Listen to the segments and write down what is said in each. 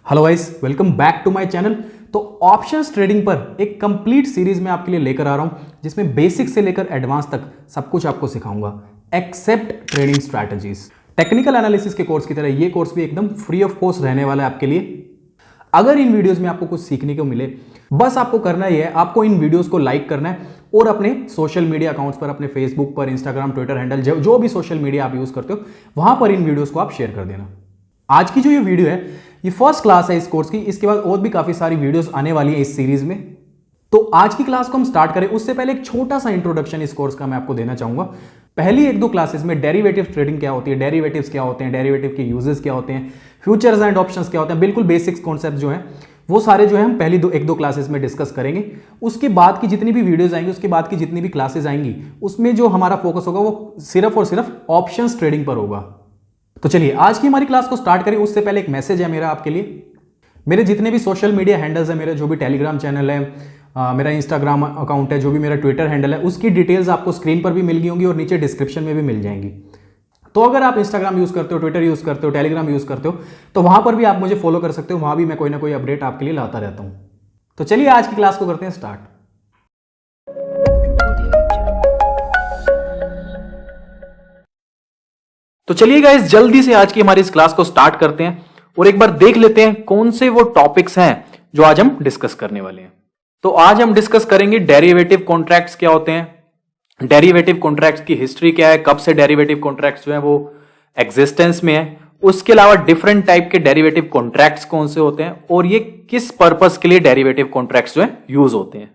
Hello guys, welcome back to my channel. तो options trading पर एक कंप्लीट सीरीज में आपके लिए लेकर आ रहा हूं, जिसमें बेसिक से लेकर एडवांस तक सब कुछ आपको सिखाऊंगा except trading strategies. Technical analysis के कोर्स की तरह ये कोर्स भी एकदम फ्री ऑफ कॉस्ट रहने वाला है आपके लिए। अगर इन वीडियोस में आपको कुछ सीखने को मिले, बस आपको करना ही है, आपको इन वीडियोस को लाइक करना है और अपने सोशल मीडिया अकाउंट्स पर, अपने फेसबुक पर, इंस्टाग्राम, ट्विटर हैंडल, जो भी सोशल मीडिया आप यूज करते हो, वहां पर इन वीडियोस को आप शेयर कर देना। आज की जो ये वीडियो है, ये फर्स्ट क्लास है इस कोर्स की। इसके बाद और भी काफी सारी वीडियोस आने वाली है इस सीरीज में। तो आज की क्लास को हम स्टार्ट करें उससे पहले एक छोटा सा इंट्रोडक्शन इस कोर्स का मैं आपको देना चाहूंगा। पहली एक दो क्लासेस में डेरिवेटिव ट्रेडिंग क्या होती है, डेरिवेटिव्स क्या होते हैं, डेरिवेटिव के यूजेस क्या होते हैं, फ्यूचर्स एंड ऑप्शंस क्या होते हैं, बिल्कुल बेसिक्स कॉन्सेप्ट जो है वो सारे जो है हम पहली एक दो क्लासेस में डिस्कस करेंगे। उसके बाद की जितनी भी वीडियोस आएंगी, उसके बाद की जितनी भी क्लासेस आएंगी, उसमें जो हमारा फोकस होगा वो सिर्फ और सिर्फ ऑप्शंस ट्रेडिंग पर होगा। तो चलिए आज की हमारी क्लास को स्टार्ट करें। उससे पहले एक मैसेज है मेरा आपके लिए। मेरे जितने भी सोशल मीडिया हैंडल्स है, मेरे जो भी टेलीग्राम चैनल है, मेरा इंस्टाग्राम अकाउंट है, जो भी मेरा ट्विटर हैंडल है, उसकी डिटेल्स आपको स्क्रीन पर भी मिल गई होंगी और नीचे डिस्क्रिप्शन में भी मिल जाएंगी। तो अगर आप इंस्टाग्राम यूज करते हो, ट्विटर यूज करते हो, टेलीग्राम यूज करते हो, तो वहां पर भी आप मुझे फॉलो कर सकते हो। वहां भी मैं कोई ना कोई अपडेट आपके लिए लाता रहता हूं। तो चलिए आज की क्लास को करते हैं स्टार्ट। तो चलिए गाइस, जल्दी से आज की हमारी इस क्लास को स्टार्ट करते हैं और एक बार देख लेते हैं कौन से वो टॉपिक्स हैं जो आज हम डिस्कस करने वाले हैं। तो आज हम डिस्कस करेंगे डेरिवेटिव कॉन्ट्रैक्ट्स क्या होते हैं, डेरिवेटिव कॉन्ट्रैक्ट्स की हिस्ट्री क्या है, कब से डेरिवेटिव कॉन्ट्रैक्ट्स जो है वो एग्जिस्टेंस में है, उसके अलावा डिफरेंट टाइप के डेरिवेटिव कॉन्ट्रैक्ट्स कौन से होते हैं और ये किस पर्पस के लिए डेरिवेटिव कॉन्ट्रैक्ट्स जो है यूज होते हैं।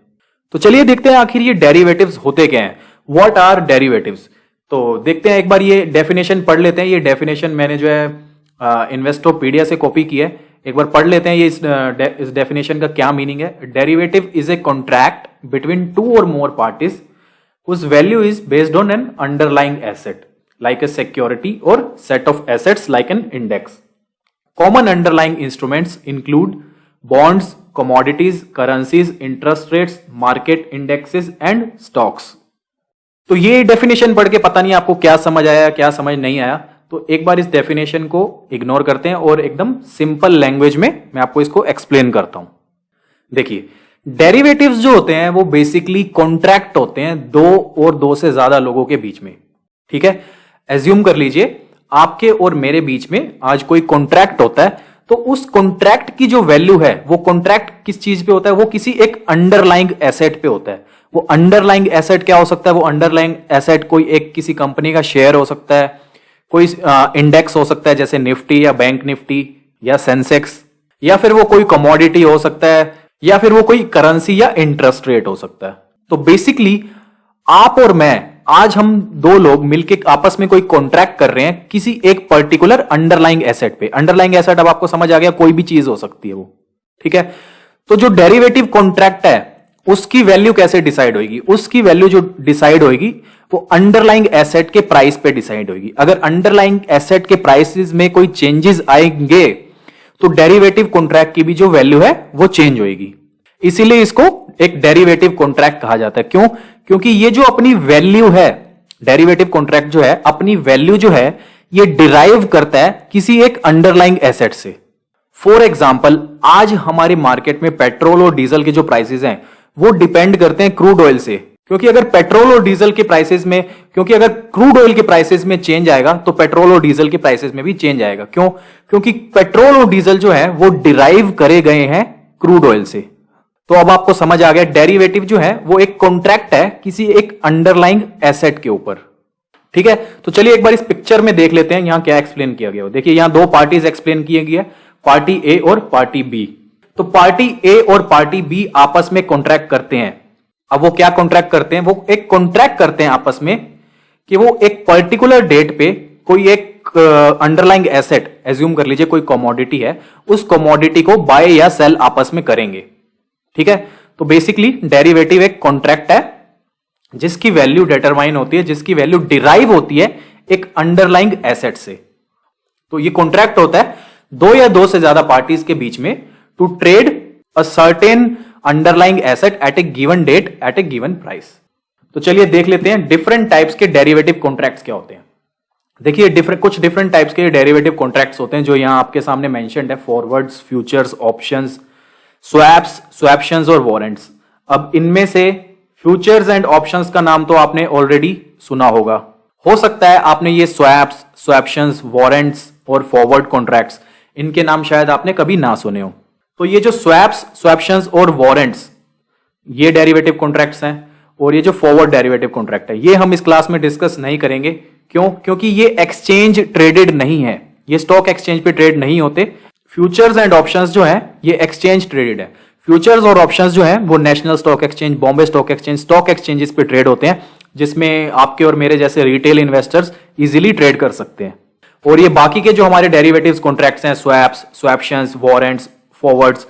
तो चलिए देखते हैं आखिर ये डेरिवेटिव्स होते क्या हैं, व्हाट आर डेरिवेटिव्स। तो देखते हैं, एक बार ये डेफिनेशन पढ़ लेते हैं। ये डेफिनेशन मैंने जो है इन्वेस्टोपीडिया से कॉपी किया है, एक बार पढ़ लेते हैं ये इस डेफिनेशन का क्या मीनिंग है। Derivative is a contract between two और मोर parties whose value is based on an underlying asset like a security or set of assets like an index. Common underlying instruments include bonds, commodities, currencies, interest rates, market indexes and stocks. तो ये definition पढ़ के पता नहीं आपको क्या समझ आया, क्या समझ नहीं आया, तो एक बार इस डेफिनेशन को इग्नोर करते हैं और एकदम सिंपल लैंग्वेज में मैं आपको इसको एक्सप्लेन करता हूं। देखिए, डेरिवेटिव्स जो होते हैं वो बेसिकली कॉन्ट्रैक्ट होते हैं दो और दो से ज्यादा लोगों के बीच में। ठीक है, एज्यूम कर लीजिए आपके और मेरे बीच में आज कोई कॉन्ट्रैक्ट होता है, तो उस कॉन्ट्रैक्ट की जो वैल्यू है, वो कॉन्ट्रैक्ट किस चीज पे होता है, वो किसी एक अंडरलाइंग एसेट पे होता है। वो अंडरलाइंग एसेट क्या हो सकता है, वो अंडरलाइंग एसेट कोई एक किसी कंपनी का शेयर हो सकता है, कोई इंडेक्स हो सकता है जैसे निफ्टी या बैंक निफ्टी या सेंसेक्स, या फिर वो कोई कमोडिटी हो सकता है, या फिर वो कोई करेंसी या इंटरेस्ट रेट हो सकता है। तो बेसिकली आप और मैं, आज हम दो लोग मिलकर आपस में कोई कॉन्ट्रैक्ट कर रहे हैं किसी एक पर्टिकुलर अंडरलाइंग एसेट पे। अंडरलाइंग एसेट अब आपको समझ आ गया, कोई भी चीज हो सकती है वो। ठीक है, तो जो डेरिवेटिव कॉन्ट्रैक्ट है उसकी वैल्यू कैसे डिसाइड होगी, उसकी वैल्यू जो डिसाइड होगी वो अंडरलाइंग एसेट के प्राइस पे डिसाइड होगी। अगर अंडरलाइंग एसेट के प्राइसेस में कोई चेंजेस आएंगे तो डेरिवेटिव कॉन्ट्रैक्ट की भी जो वैल्यू है वो चेंज होगी। इसीलिए इसको एक डेरिवेटिव कॉन्ट्रैक्ट कहा जाता है। क्यों? क्योंकि ये जो अपनी वैल्यू है, डेरिवेटिव कॉन्ट्रैक्ट जो है अपनी वैल्यू जो है ये डिराइव करता है किसी एक अंडरलाइंग एसेट से। फॉर एग्जांपल, आज हमारे मार्केट में पेट्रोल और डीजल के जो प्राइसेस हैं वो डिपेंड करते हैं क्रूड ऑयल से। क्योंकि अगर पेट्रोल और डीजल के प्राइसेस में, क्योंकि अगर क्रूड ऑयल के प्राइसेस में चेंज आएगा तो पेट्रोल और डीजल के प्राइसेस में भी चेंज आएगा। क्यों? क्योंकि पेट्रोल और डीजल जो है वो डिराइव करे गए हैं क्रूड ऑयल से। तो अब आपको समझ आ गया, डेरिवेटिव जो है वो एक कॉन्ट्रैक्ट है किसी एक अंडरलाइंग एसेट के ऊपर। ठीक है, तो चलिए एक बार इस पिक्चर में देख लेते हैं यहां क्या एक्सप्लेन किया गया। देखिए, यहां दो पार्टीज एक्सप्लेन किए गए, पार्टी ए और पार्टी बी। तो पार्टी ए और पार्टी बी आपस में कॉन्ट्रैक्ट करते हैं। अब वो क्या कॉन्ट्रैक्ट करते हैं, वो एक कॉन्ट्रैक्ट करते हैं आपस में कि वो एक पर्टिकुलर डेट पे कोई एक अंडरलाइंग एसेट, एज्यूम कर लीजिए कोई कमोडिटी है, उस कमोडिटी को बाय या सेल आपस में करेंगे। ठीक है, तो बेसिकली डेरिवेटिव एक कॉन्ट्रैक्ट है जिसकी वैल्यू डिटरमाइन होती है, जिसकी वैल्यू डिराइव होती है एक अंडरलाइंग एसेट से। तो ये कॉन्ट्रैक्ट होता है दो या दो से ज्यादा पार्टीज के बीच में to trade a certain underlying asset at a given date at a given price. तो चलिए देख लेते हैं डिफरेंट टाइप्स के डेरिवेटिव कॉन्ट्रैक्ट्स क्या होते हैं। देखिए कुछ डिफरेंट टाइप्स के डेरिवेटिव कॉन्ट्रैक्ट्स होते हैं जो यहां आपके सामने मेंशन्ड है, forwards, futures, options, swaps, swaptions और वारंट्स। अब इनमें से फ्यूचर्स एंड ऑप्शंस का नाम तो आपने ऑलरेडी सुना होगा। हो सकता है आपने ये स्वैप्स, स्वैप्शंस, वारंट्स और फॉरवर्ड कॉन्ट्रैक्ट्स, इनके नाम शायद आपने कभी ना सुने हो। तो ये जो स्वैप्स, स्वैप्शंस और वारंट्स, ये डेरिवेटिव कॉन्ट्रैक्ट्स हैं, और ये जो फॉरवर्ड डेरिवेटिव कॉन्ट्रैक्ट है ये हम इस क्लास में डिस्कस नहीं करेंगे। क्यों? क्योंकि ये एक्सचेंज ट्रेडेड नहीं है, ये स्टॉक एक्सचेंज पे ट्रेड नहीं होते। फ्यूचर्स एंड ऑप्शंस जो है ये एक्सचेंज ट्रेडेड है। फ्यूचर्स और ऑप्शंस जो है वो national stock exchange, Bombay stock exchange, stock exchanges पे ट्रेड होते हैं, जिसमें आपके और मेरे जैसे रिटेल इन्वेस्टर्स इजीली ट्रेड कर सकते हैं। और ये बाकी के जो हमारे डेरिवेटिव्स कॉन्ट्रैक्ट्स हैं, स्वैप्स, स्वैप्शंस, वारंट्स, फॉरवर्ड्स,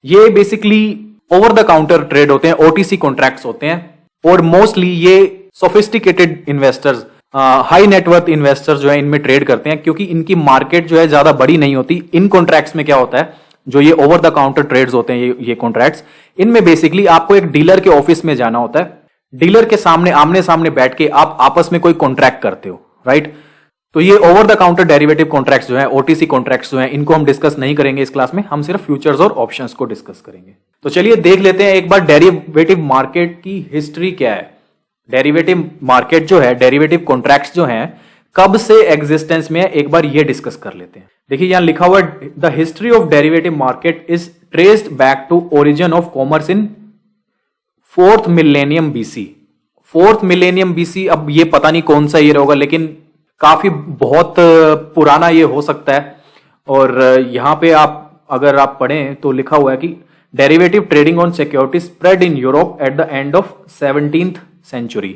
ये basically over the counter trade होते हैं, ओटीसी कॉन्ट्रैक्ट्स होते हैं। और मोस्टली ये sophisticated investors, high net worth investors जो है इनमें ट्रेड करते हैं, क्योंकि इनकी मार्केट जो है ज्यादा बड़ी नहीं होती। इन कॉन्ट्रैक्ट्स में क्या होता है, जो ये ओवर द काउंटर ट्रेड्स होते हैं, ये कॉन्ट्रैक्ट्स, इनमें बेसिकली आपको एक डीलर के ऑफिस में जाना होता है, डीलर के सामने आमने सामने बैठ के आप आपस में कोई कॉन्ट्रैक्ट करते हो, राइट। तो ये over the counter derivative contracts जो है, ओटीसी कॉन्ट्रैक्ट्स जो है, इनको हम डिस्कस नहीं करेंगे इस क्लास में, हम सिर्फ फ्यूचर्स और ऑप्शंस को डिस्कस करेंगे। तो चलिए देख लेते हैं एक बार डेरिवेटिव मार्केट की हिस्ट्री क्या है। डेरिवेटिव मार्केट जो है, डेरिवेटिव कॉन्ट्रैक्ट्स जो हैं, कब से एग्जिस्टेंस में है, एक बार ये डिस्कस कर लेते हैं। देखिए यहां लिखा हुआ, the history of derivative market is traced back to origin of commerce in 4th millennium BC. 4th millennium BC, अब ये पता नहीं कौन सा ईयर होगा, लेकिन काफी बहुत पुराना ये हो सकता है। और यहां पे अगर आप पढ़ें तो लिखा हुआ है कि derivative trading on security spread in Europe at the end of 17th century.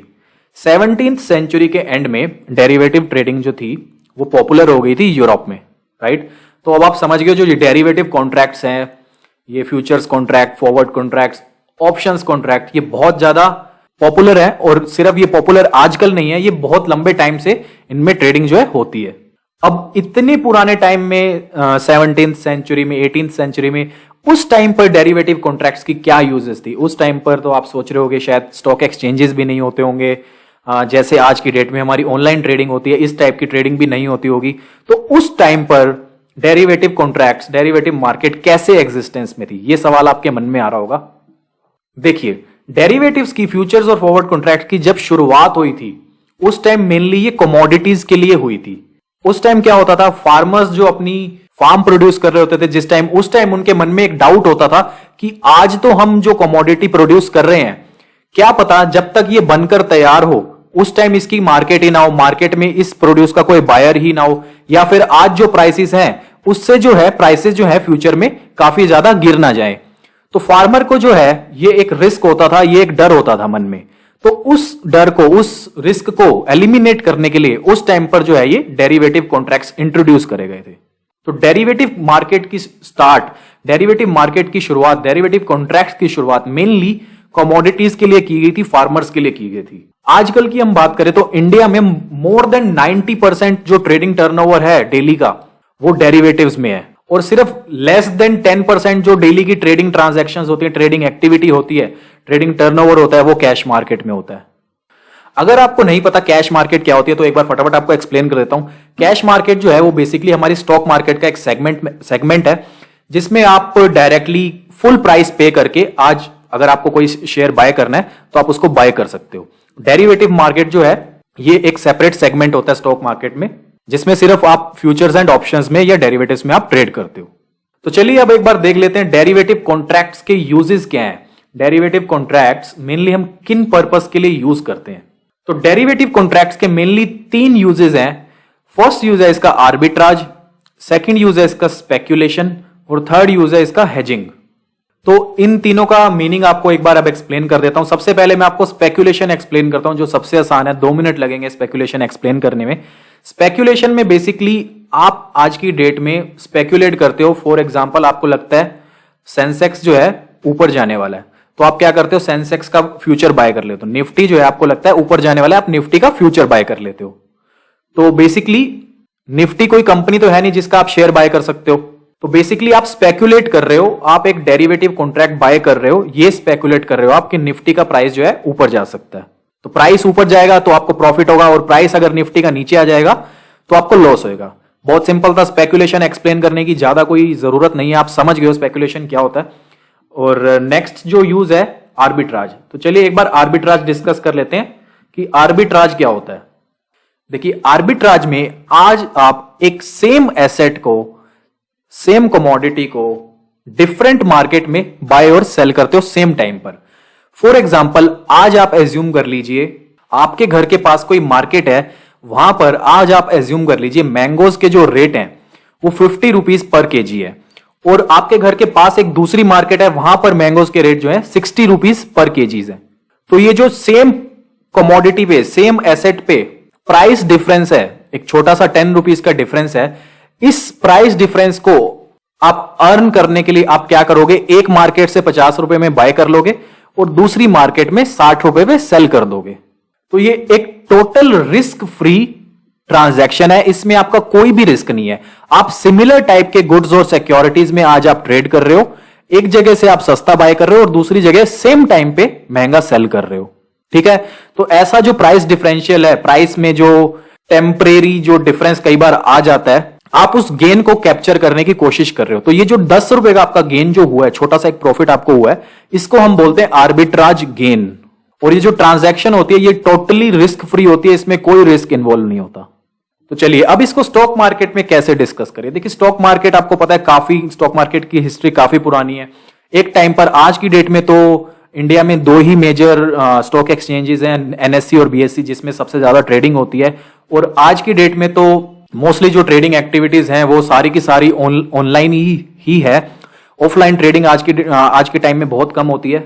17th century के एंड में डेरिवेटिव ट्रेडिंग जो थी वो पॉपुलर हो गई थी यूरोप में, राइट। तो अब आप समझ गए, जो ये डेरिवेटिव कॉन्ट्रैक्ट्स हैं, ये futures contract, forward contracts, options contract, ये बहुत ज्यादा पॉपुलर है। और सिर्फ ये पॉपुलर आजकल नहीं है, ये बहुत लंबे टाइम से इनमें ट्रेडिंग जो है होती है। अब इतने पुराने टाइम में 17th सेंचुरी में, 18th सेंचुरी में, उस टाइम पर डेरिवेटिव कॉन्ट्रैक्ट्स की क्या यूजेस थी? उस टाइम पर तो आप सोच रहे होंगे शायद स्टॉक एक्सचेंजेस भी नहीं होते होंगे, जैसे आज की डेट में हमारी ऑनलाइन ट्रेडिंग होती है, इस टाइप की ट्रेडिंग भी नहीं होती होगी। तो उस टाइम पर डेरिवेटिव कॉन्ट्रैक्ट्स, डेरिवेटिव मार्केट कैसे एग्जिस्टेंस में थी, ये सवाल आपके मन में आ रहा होगा। देखिए, डेरिवेटिव्स की, फ्यूचर्स और फॉरवर्ड कॉन्ट्रैक्ट की जब शुरुआत हुई थी, उस टाइम मेनली ये कमोडिटीज के लिए हुई थी। उस टाइम क्या होता था, फार्मर्स जो अपनी फार्म प्रोड्यूस कर रहे होते थे, जिस टाइम, उस टाइम उनके मन में एक डाउट होता था कि आज तो हम जो कमोडिटी प्रोड्यूस कर रहे हैं, क्या पता जब तक ये बनकर तैयार हो उस टाइम इसकी मार्केट ही ना हो, मार्केट में इस प्रोड्यूस का कोई बायर ही ना हो, या फिर आज जो प्राइसेस हैं उससे जो है प्राइसेस जो है फ्यूचर में काफी ज्यादा गिर ना जाए। तो फार्मर को जो है ये एक रिस्क होता था, ये एक डर होता था मन में। तो उस डर को, उस रिस्क को एलिमिनेट करने के लिए उस टाइम पर जो है ये डेरिवेटिव कॉन्ट्रैक्ट्स इंट्रोड्यूस करे गए थे। तो डेरिवेटिव मार्केट की स्टार्ट, डेरिवेटिव मार्केट की शुरुआत, डेरिवेटिव कॉन्ट्रैक्ट्स की शुरुआत मेनली कमोडिटीज के लिए की गई थी, फार्मर्स के लिए की गई थी। आजकल की हम बात करें तो इंडिया में मोर देन 90% जो ट्रेडिंग टर्नओवर है डेली का, वो डेरिवेटिव्स में है। और सिर्फ लेस देन 10% जो डेली की ट्रेडिंग ट्रांजैक्शंस होती है, ट्रेडिंग एक्टिविटी होती है, ट्रेडिंग टर्नओवर होता है, वो कैश मार्केट में होता है। अगर आपको नहीं पता कैश मार्केट क्या होती है तो एक बार फटाफट आपको एक्सप्लेन कर देता हूं। कैश मार्केट जो है वो बेसिकली हमारी स्टॉक मार्केट का एक सेगमेंट है, जिसमें आप डायरेक्टली फुल प्राइस पे करके, आज अगर आपको कोई शेयर बाय करना है तो आप उसको बाय कर सकते हो। डेरिवेटिव मार्केट जो है ये एक सेपरेट सेगमेंट होता है स्टॉक मार्केट में, जिसमें सिर्फ आप फ्यूचर्स एंड ऑप्शंस में या डेरिवेटिव्स में आप ट्रेड करते हो। तो चलिए अब एक बार देख लेते हैं डेरिवेटिव कॉन्ट्रैक्ट्स के यूजेस क्या हैं। डेरिवेटिव कॉन्ट्रैक्ट्स मेनली हम किन पर्पस के लिए यूज करते हैं? तो डेरिवेटिव कॉन्ट्रैक्ट्स के मेनली 3 यूजेस हैं। फर्स्ट यूज है इसका आर्बिट्राज, सेकंड यूज है इसका स्पेक्यूलेशन, और थर्ड यूज है इसका हेजिंग। तो इन तीनों का मीनिंग आपको एक बार अब एक्सप्लेन कर देता हूं। सबसे पहले मैं आपको स्पेक्यूलेशन एक्सप्लेन करता हूं, जो सबसे आसान है, 2 मिनट लगेंगे स्पेक्यूलेशन एक्सप्लेन करने में। स्पेक्यूलेशन में बेसिकली आप आज की डेट में स्पेक्यूलेट करते हो। फॉर एग्जांपल, आपको लगता है सेंसेक्स जो है ऊपर जाने वाला है, तो आप क्या करते हो, सेंसेक्स का फ्यूचर बाय कर लेते हो। निफ्टी जो है आपको लगता है ऊपर जाने वाला है, आप निफ्टी का फ्यूचर बाय कर लेते हो। तो बेसिकली निफ्टी कोई कंपनी तो है नहीं जिसका आप शेयर बाय कर सकते हो। तो बेसिकली आप स्पेक्यूलेट कर रहे हो, आप एक डेरिवेटिव कॉन्ट्रैक्ट बाय कर रहे हो, ये स्पेक्यूलेट कर रहे हो आप कि निफ्टी का प्राइस जो है ऊपर जा सकता है। तो प्राइस ऊपर जाएगा तो आपको प्रॉफिट होगा, और प्राइस अगर निफ्टी का नीचे आ जाएगा तो आपको लॉस होगा। बहुत सिंपल था, स्पेकुलेशन एक्सप्लेन करने की ज्यादा कोई जरूरत नहीं है, आप समझ गए हो स्पेकुलेशन क्या होता है। और नेक्स्ट जो यूज है आर्बिट्राज। तो चलिए एक बार आर्बिट्राज डिस्कस कर लेते हैं कि आर्बिट्राज क्या होता है। देखिए आर्बिट्राज में आज आप एक सेम एसेट को, सेम कमोडिटी को डिफरेंट मार्केट में बाय और सेल करते हो सेम टाइम पर। फॉर एग्जाम्पल आज आप एज्यूम कर लीजिए आपके घर के पास कोई मार्केट है, वहां पर आज आप एज्यूम कर लीजिए मैंगोज के जो रेट हैं वो 50 रुपीज पर केजी है, और आपके घर के पास एक दूसरी मार्केट है, वहां पर मैंगोज के रेट जो है 60 रुपीज पर केजीज है। तो ये जो सेम कमोडिटी पे, सेम एसेट पे प्राइस डिफरेंस है, एक छोटा सा 10 रुपीज का डिफरेंस है, इस प्राइस डिफरेंस को आप अर्न करने के लिए आप क्या करोगे, एक मार्केट से 50 रुपए में बाय कर लोगे और दूसरी मार्केट में 60 रुपए में सेल कर दोगे। तो ये एक टोटल रिस्क फ्री ट्रांजैक्शन है, इसमें आपका कोई भी रिस्क नहीं है। आप सिमिलर टाइप के गुड्स और सिक्योरिटीज में आज आप ट्रेड कर रहे हो, एक जगह से आप सस्ता बाय कर रहे हो और दूसरी जगह सेम टाइम पे महंगा सेल कर रहे हो, ठीक है। तो ऐसा जो प्राइस डिफरेंशियल है, प्राइस में जो टेम्परेरी जो डिफरेंस कई बार आ जाता है, आप उस गेन को कैप्चर करने की कोशिश कर रहे हो। तो ये जो 10 रुपए का आपका गेन जो हुआ है, छोटा सा एक प्रॉफिट आपको हुआ है, इसको हम बोलते हैं आर्बिट्राज गेन। और ये जो ट्रांजैक्शन होती है ये टोटली रिस्क फ्री होती है, इसमें कोई रिस्क इन्वॉल्व नहीं होता। तो चलिए अब इसको स्टॉक मार्केट में कैसे डिस्कस करें। देखिए स्टॉक मार्केट आपको पता है, काफी स्टॉक मार्केट की हिस्ट्री काफी पुरानी है। एक टाइम पर, आज की डेट में तो इंडिया में 2 ही मेजर स्टॉक एक्सचेंजेस हैं, एनएससी और बीएससी, जिसमें सबसे ज्यादा ट्रेडिंग होती है। और आज की डेट में तो मोस्टली जो ट्रेडिंग एक्टिविटीज हैं वो सारी की सारी ऑनलाइन ही है। ऑफलाइन ट्रेडिंग आज के टाइम में बहुत कम होती है।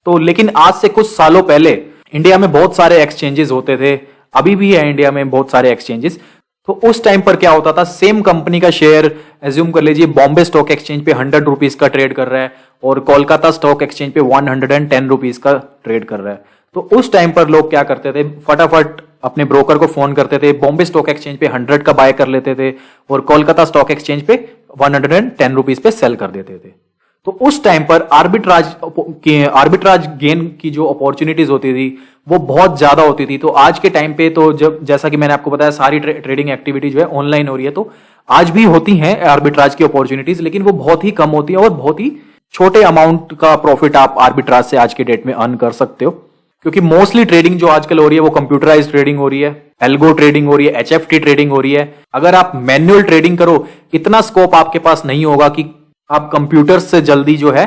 तो लेकिन आज से कुछ सालों पहले इंडिया में बहुत सारे एक्सचेंजेस होते थे, अभी भी है इंडिया में बहुत सारे एक्सचेंजेस। तो उस टाइम पर क्या होता था, सेम कंपनी का शेयर एज्यूम कर लीजिए बॉम्बे स्टॉक एक्सचेंज पे 100 रुपीज का ट्रेड कर रहा है और कोलकाता स्टॉक एक्सचेंज पे 110 रुपीज का ट्रेड कर रहा है। तो उस टाइम पर लोग क्या करते थे, फटाफट अपने ब्रोकर को फोन करते थे, बॉम्बे स्टॉक एक्सचेंज पे 100 का बाय कर लेते थे और कोलकाता स्टॉक एक्सचेंज पे 110 रुपीज पे सेल कर देते थे। तो उस टाइम पर आर्बिट्राज गेन की जो अपॉर्चुनिटीज होती थी वो बहुत ज्यादा होती थी। तो आज के टाइम पे तो जब, जैसा कि मैंने आपको बताया, सारी ट्रेडिंग एक्टिविटी जो है ऑनलाइन हो रही है, तो आज भी होती हैं आर्बिट्राज की अपॉर्चुनिटीज, लेकिन वो बहुत ही कम होती है और बहुत ही छोटे अमाउंट का प्रॉफिट आप आर्बिट्राज से आज के डेट में अर्न कर सकते हो। क्योंकि मोस्टली ट्रेडिंग जो आजकल हो रही है वो कंप्यूटराइज ट्रेडिंग हो रही है, एल्गो ट्रेडिंग हो रही है, एचएफटी ट्रेडिंग हो रही है। अगर आप मैन्युअल ट्रेडिंग करो, इतना स्कोप आपके पास नहीं होगा कि आप कंप्यूटर से जल्दी जो है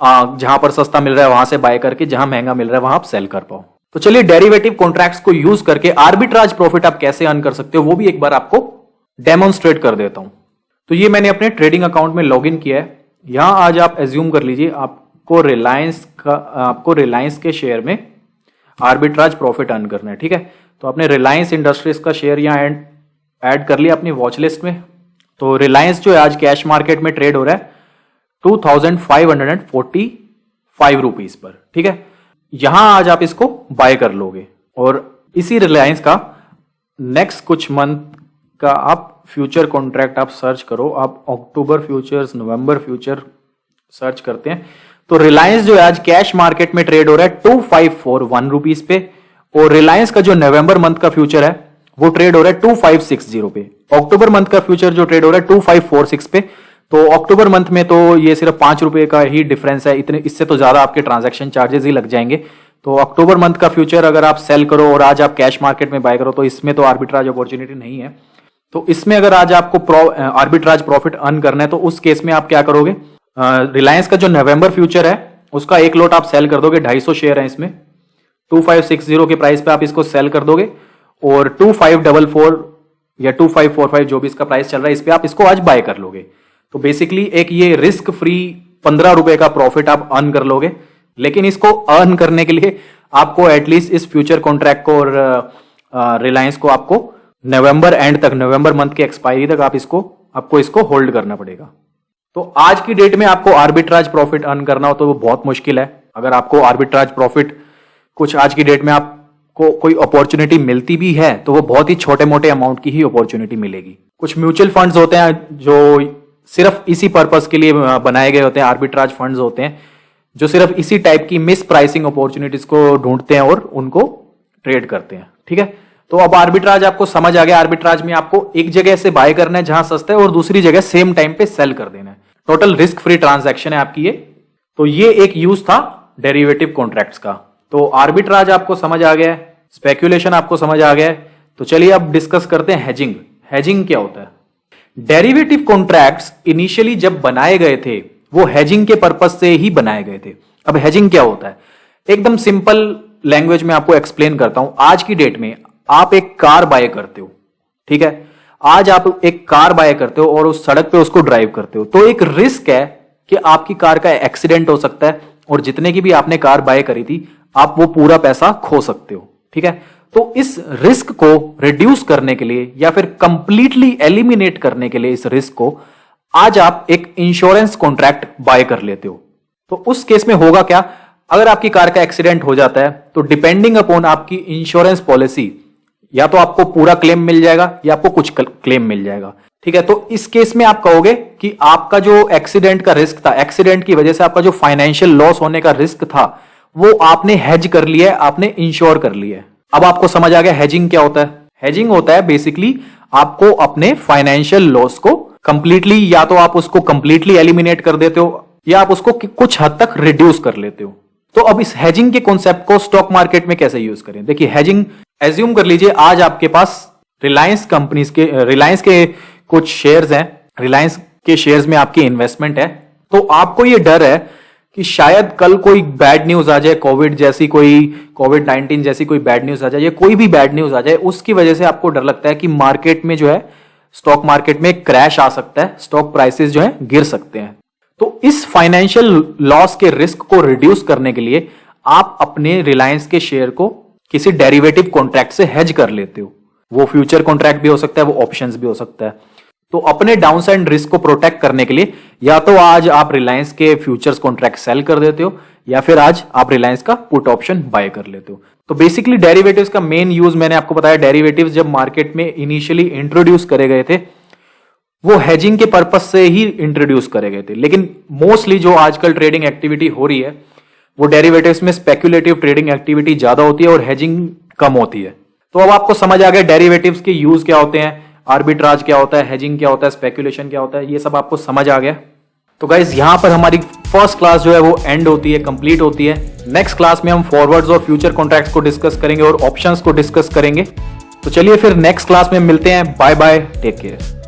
जहां पर सस्ता मिल रहा है वहां से बाय करके जहां महंगा मिल रहा है वहां आप सेल कर पाओ। तो चलिए डेरिवेटिव कॉन्ट्रैक्ट्स को यूज करके आर्बिट्राज प्रॉफिट आप कैसे अर्न कर सकते हो वो भी एक बार आपको डेमोन्स्ट्रेट कर देता हूं। तो ये मैंने अपने ट्रेडिंग अकाउंट में लॉगिन किया है। यहां आज आप एज्यूम कर लीजिए आपको रिलायंस के शेयर में आर्बिट्राज प्रॉफिट अर्न करना है, ठीक है। तो आपने रिलायंस इंडस्ट्रीज का शेयर यहां ऐड कर लिया अपनी वॉच लिस्ट में। तो रिलायंस जो है आज कैश मार्केट में ट्रेड हो रहा है 2545 रुपीज पर, ठीक है। यहां आज आप इसको बाय कर लोगे और इसी रिलायंस का नेक्स्ट कुछ मंथ का आप फ्यूचर कॉन्ट्रैक्ट आप सर्च करो, आप अक्टूबर फ्यूचर्स, नवंबर फ्यूचर सर्च करते हैं तो रिलायंस जो है आज कैश मार्केट में ट्रेड हो रहा है 2541 रुपीज पे, और रिलायंस का जो नवंबर मंथ का फ्यूचर है वो ट्रेड हो रहा है 2560 पे। अक्टूबर मंथ का फ्यूचर जो ट्रेड हो रहा है 2546 पे। तो अक्टूबर मंथ में तो ये सिर्फ 5 रुपए का ही डिफरेंस है, इतने इससे तो ज्यादा आपके ट्रांजैक्शन चार्जेस ही लग जाएंगे। तो अक्टूबर मंथ का फ्यूचर अगर आप सेल करो और आज आप कैश मार्केट में बाय करो तो इसमें तो आर्बिट्राज अपॉर्चुनिटी नहीं है। तो इसमें अगर आज आपको आर्बिट्राज प्रॉफिट अर्न करना है तो उस केस में आप क्या करोगे, रिलायंस का जो नवंबर फ्यूचर है उसका एक लॉट आप सेल कर दोगे, 250 शेयर है इसमें, 2560 के प्राइस पे आप इसको सेल कर दोगे और 2544 या 2545 जो भी इसका प्राइस चल रहा है इस पे आप इसको आज बाय कर लोगे। तो बेसिकली एक ये रिस्क फ्री 15 रुपए का प्रॉफिट आप अर्न कर लोगे। लेकिन इसको अर्न करने के लिए आपको एटलीस्ट इस फ्यूचर कॉन्ट्रैक्ट को और रिलायंस को आपको नवंबर एंड तक, नवंबर मंथ की एक्सपायरी तक आपको इसको होल्ड करना पड़ेगा। तो आज की डेट में आपको आर्बिट्राज प्रॉफिट अर्न करना हो तो वो बहुत मुश्किल है। अगर आपको आर्बिट्राज प्रॉफिट कुछ आज की डेट में आपको कोई अपॉर्चुनिटी मिलती भी है तो वो बहुत ही छोटे मोटे अमाउंट की ही अपॉर्चुनिटी मिलेगी। कुछ म्यूचुअल फंड्स होते हैं जो सिर्फ इसी पर्पस के लिए बनाए गए होते हैं, आर्बिट्राज फंड्स होते हैं जो सिर्फ इसी टाइप की मिस प्राइसिंग अपॉर्चुनिटीज को ढूंढते हैं और उनको ट्रेड करते हैं, ठीक है। तो अब आर्बिट्राज आपको समझ आ गया। आर्बिट्राज में आपको एक जगह से बाय करना है जहां सस्ता है और दूसरी जगह सेम टाइम पे सेल कर देना है। टोटल रिस्क फ्री ट्रांजैक्शन है आपकी ये। तो ये एक यूज था डेरिवेटिव कॉन्ट्रैक्ट्स का। तो आर्बिट्राज आपको समझ आ गया है, स्पेक्यूलेशन आपको समझ आ गया है। तो चलिए अब डिस्कस करते हैं हेजिंग। हेजिंग क्या होता है? डेरिवेटिव कॉन्ट्रैक्ट्स इनिशियली जब बनाए गए थे वो हेजिंग के पर्पस से ही बनाए गए थे। अब हेजिंग क्या होता है? एकदम सिंपल लैंग्वेज में आपको एक्सप्लेन करता हूं। आज की डेट में आप एक कार बाय करते हो, ठीक है? आज आप एक कार बाय करते हो और उस सड़क पे उसको ड्राइव करते हो, तो एक रिस्क है कि आपकी कार का एक्सीडेंट हो सकता है और जितने की भी आपने कार बाय करी थी आप वो पूरा पैसा खो सकते हो, ठीक है? तो इस रिस्क को रिड्यूस करने के लिए या फिर कंप्लीटली एलिमिनेट करने के लिए इस रिस्क को आज आप एक इंश्योरेंस कॉन्ट्रैक्ट बाय कर लेते हो। तो उस केस में होगा क्या? अगर आपकी कार का एक्सीडेंट हो जाता है तो डिपेंडिंग अपॉन आपकी इंश्योरेंस पॉलिसी या तो आपको पूरा क्लेम मिल जाएगा या आपको कुछ क्लेम मिल जाएगा, ठीक है? तो इस केस में आप कहोगे कि आपका जो एक्सीडेंट का रिस्क था, एक्सीडेंट की वजह से आपका जो फाइनेंशियल लॉस होने का रिस्क था वो आपने हेज कर लिया है, आपने इंश्योर कर लिया है। अब आपको समझ आ गया हेजिंग क्या होता है? हेजिंग होता है बेसिकली आपको अपने फाइनेंशियल लॉस को कंप्लीटली या तो आप उसको कंप्लीटली एलिमिनेट कर देते हो या आप उसको कुछ हद तक रिड्यूस कर लेते हो। तो अब इस हेजिंग के कॉन्सेप्ट को स्टॉक मार्केट में कैसे यूज करें? देखिए हेजिंग, एज्यूम कर लीजिए आज आपके पास रिलायंस के कुछ शेयर्स हैं, रिलायंस के शेयर्स में आपकी इन्वेस्टमेंट है। तो आपको ये डर है कि शायद कल कोई बैड न्यूज आ जाए, कोविड-19 जैसी कोई बैड न्यूज आ जाए या कोई भी बैड न्यूज आ जाए, उसकी वजह से आपको डर लगता है कि मार्केट में जो है, स्टॉक मार्केट में क्रैश आ सकता है, स्टॉक प्राइसेस जो है गिर सकते हैं। तो इस फाइनेंशियल लॉस के रिस्क को रिड्यूस करने के लिए आप अपने रिलायंस के शेयर को किसी डेरिवेटिव कॉन्ट्रैक्ट से हेज कर लेते हो। वो फ्यूचर कॉन्ट्रैक्ट भी हो सकता है, वो ऑप्शंस भी हो सकता है। तो अपने डाउनसाइड रिस्क को प्रोटेक्ट करने के लिए या तो आज आप रिलायंस के फ्यूचर्स कॉन्ट्रैक्ट सेल कर देते हो या फिर आज आप रिलायंस का पुट ऑप्शन बाय कर लेते हो। तो बेसिकली डेरिवेटिव्स का मेन यूज मैंने आपको बताया। डेरिवेटिव्स जब मार्केट में इनिशियली इंट्रोड्यूस करे गए थे वो हेजिंग के पर्पस से ही इंट्रोड्यूस करे गए थे, लेकिन मोस्टली जो आजकल ट्रेडिंग एक्टिविटी हो रही है वो डेरिवेटिव्स में स्पेक्युलेटिव ट्रेडिंग एक्टिविटी ज्यादा होती है और हेजिंग कम होती है। तो अब आपको समझ आ गया डेरिवेटिव्स के यूज क्या होते हैं, आर्बिट्राज क्या होता है, हेजिंग क्या होता है, स्पेक्युलेशन क्या होता है, ये सब आपको समझ आ गया। तो गाइज यहां पर हमारी फर्स्ट क्लास जो है वो एंड होती है, कंप्लीट होती है। नेक्स्ट क्लास में हम फॉरवर्ड्स और फ्यूचर कॉन्ट्रैक्ट्स को डिस्कस करेंगे और ऑप्शंस को डिस्कस करेंगे। तो चलिए फिर नेक्स्ट क्लास में मिलते हैं। Bye bye, take care.